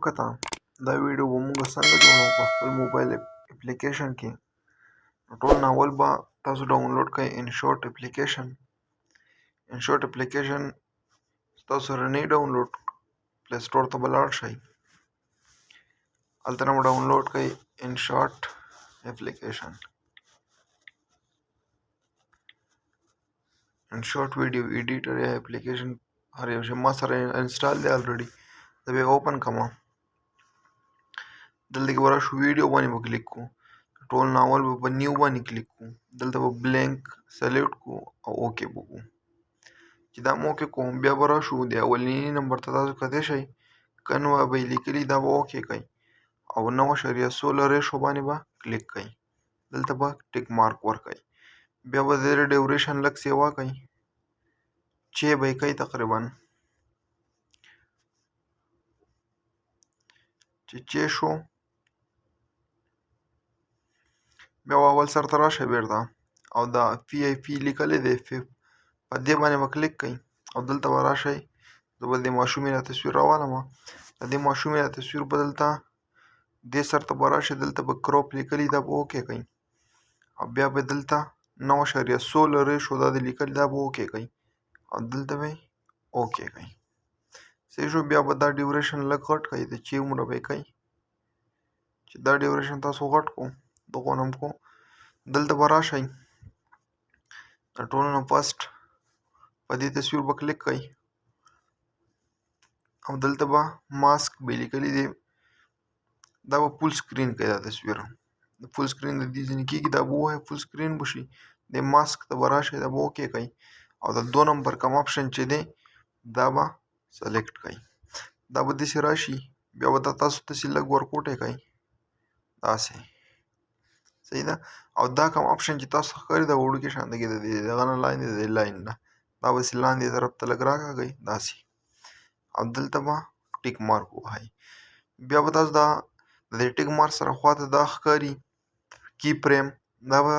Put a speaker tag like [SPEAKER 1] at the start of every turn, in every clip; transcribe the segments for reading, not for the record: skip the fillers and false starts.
[SPEAKER 1] وکړه دا ویډیو به موږ څنګه جوړوو په خپل موبایل اپلیکیشن کې. ټول ناول به تاسو ډاونلوډ کړئ انشورټ اپلیکیشن تاسو سره نه ډاونلوډ پلی سټور ته به لاړ شئ، هلته نه به ډاونلوډ کړئ انشورټ اپلیکیشن. انشورټ ویډیو ایډیټر یا اپلیکیشن هر یو شی ما سره انسټال دی الریډي. زه به یې اوپن کړم. دلته کې به راشو ویډیو باندې به کلیک کړو، ټول ناول به په نیو باندې کلیک کړو، دلته به بلینک سلیکټ کړو او اوکې به وکړو. چې دا مو اوکې کړو بیا به راشو د اولني نمبر ته تاسو کتی شئ، کنو به یې لیکلي دا به اوکې کړئ او 9.16 ریشو باندې به کلیک کړئ، دلته به ټیک مارک ورکړئ. بیا به د ډیوریشن لږ سیوا کړئ، چې به یې کوئ تقریبا چې شو. بیا اول سر ته راشئ بیرته او دا پی آی پی لیکلی دی په دې باندې به کلیک کړئ او دلته به راشئ. زه به د ماشومې نه تصویر راوالم، د دې ماشومې نه تصویر به دلته دې سر ته به راشئ، دلته به کروپ لیکلي دا به اوکې کړئ او بیا به دلته 9.16 ریشو دا د لیکلي دا به اوکې کړئ او دلته به اوکې کړئ. صحیح شو. بیا به دا ډیوریشن لږ غټ کړئ د چې عمره به یې کوئ، چې دا ډیوریشن تاسو غټ کړو دغو نم کو. دلته به راشئ د ټولو نه فسټ په دې تصویر به کلیک کړئ او دلته به ماسک به لیکلی دی دا به فول سکرین کړئ. دا تصویر د فول سکرین د دې ځینې کېږي دا به ووایي فول سکرین به شي. د ماسک ته به راشئ دا به اوکې کړئ او د 2 نمبر کم آپشن چې دی دا به سلیکټ کړئ. دا به داسې راشي، بیا به دا تاسو داسې لږ ورکوټی کړئ داسې. صحیح ده. او دا کوم آپشن چې تاسو ښکاري دا وړوکي شانته کې د دغه نه لاندې د لاین نه دا به داسې لاندې طرف ته لږ راکاږئ داسې او دلته به ټیک مارک ووهئ. بیا به تاسو دا د دې ټیک مارک سره خواته دا ښکاري کی پریم دا به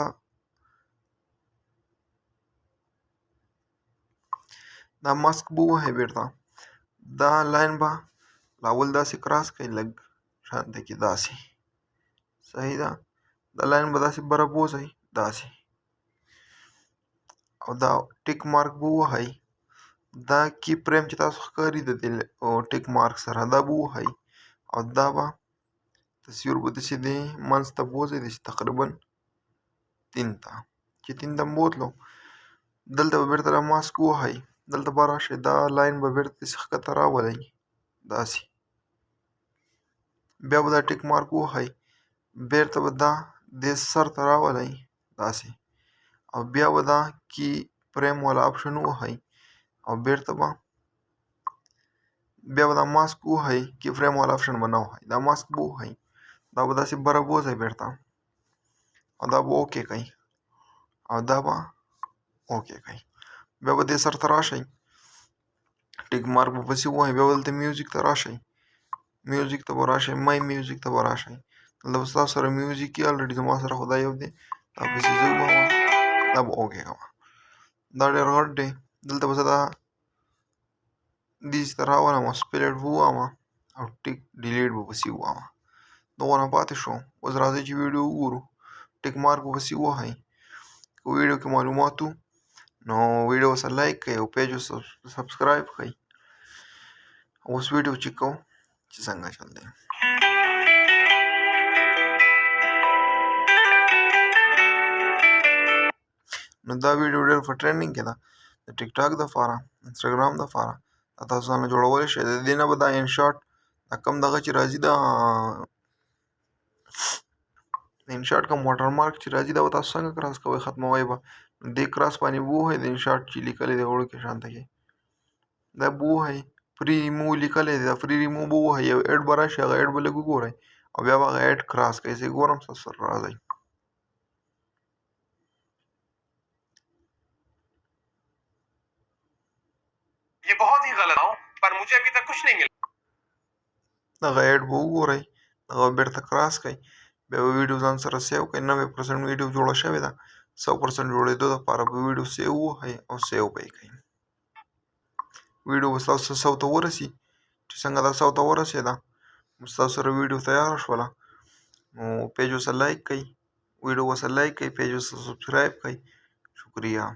[SPEAKER 1] دا ماسک به ووهئ بیرته. دا لاین به اول داسې کراس کړئ لږ شانته کې داسې. صحیح ده. دا لاین به داسې بره بوځئ داسې او دا ټیک مارک به ووهئ. دا کی پریم چې تاسو ښکاري د دې ټیک مارک سره دا به ووهئ او دا به تصویر به داسې دی منځ ته بوځئ داسې تقریبا 3 ته، چې 3 ته بوتلو دلته به بیرته دا ماسک ووهئ، دلته به راشئ دا لاین به بیرته داسې ښکته راولئ داسې. بیا به دا ټیک مارک ووهئ، بیرته به دا دې سر ته راولئ داسې او بیا به دا کی پریم والا آپشن ووهئ او بیرته به بیا به دا ماسک ووهئ. کی فریم والا آپشن به نه ووهئ، دا ماسک به ووهئ، دا به داسې بره بوځئ بیرته او دا به اوکې کړئ او دا به اوکې کړئ. بیا به دې سر ته راشئ، ټیک مارک به پسې ووهئ، بیا به دلته میوزیک ته راشئ، میوزیک ته به راشئ، مای میوزیک ته به راشئ. دلته به ستاسو سره میوزیک یې الریډي زما سره خو دا یو دی، دا پسې زه ووهم دا به اوکې کړم. دا ډېر غټ دی، دلته به زه دا دې ته راولم او سپلیټ به وواهم او ټیک ډیلیټ به پسې وواهم. دغو نه پاتې شو. اوس راځئ چې ویډیو وګورو. ټیک مارک به پسې ووهئ. که ویډیو کې معلومات وو نو ویډیو سره لایک کړئ او پیج سبسکرایب کړئ. اوس ویډیو چیک کوو چې څنګه چل دی. نو دا ویډیو ډېر په ټرینډینګ کې ده د ټیک ټاک دپاره، انسټاګرام دپاره. دا تاسو ځانله جوړولی شئ. د دې نه به دا انشارټ دا کوم دغه چې راځي دا انشارټ کوم واټر مارک چې راځي دا به تاسو څنګه کراس کوئ ختموئ به دې کراس باندې به ووهئ د انشارټ چې لیکلی دی وړوکې شانته کې دا به ووهئ. فری ریمو لیکلی دی دا فری ریمو به ووهئ. یو ایډ به راشي هغه ایډ به لږ وګورئ او بیا به هغه ایډ کراس کړئ. زه یې ګورم ستاسو سره راځئ.
[SPEAKER 2] ये बहुत ही गलत हूँ पर मुझे अभी तक कुछ नहीं मिला.
[SPEAKER 1] دغه ایډ به وګورئ، دغه به بیرته کراس کړئ، بیا به ویډیو ځان سره سیو کړئ. 90% ویډیو جوړه شوې ده، 100% جوړېدو دپاره به ویډیو سیو ووهئ او سیو به یې کړئ. ویډیو به ستاسو 100 ته ورسي. چې څنګه دا 100 ته ورسېده ستاسو سره ویډیو تیاره شوله نو پیج ورسره لایک کړئ، ویډیو ورسره لایک کړئ، پیج ورسره سبسکرایب کړئ. شکریه.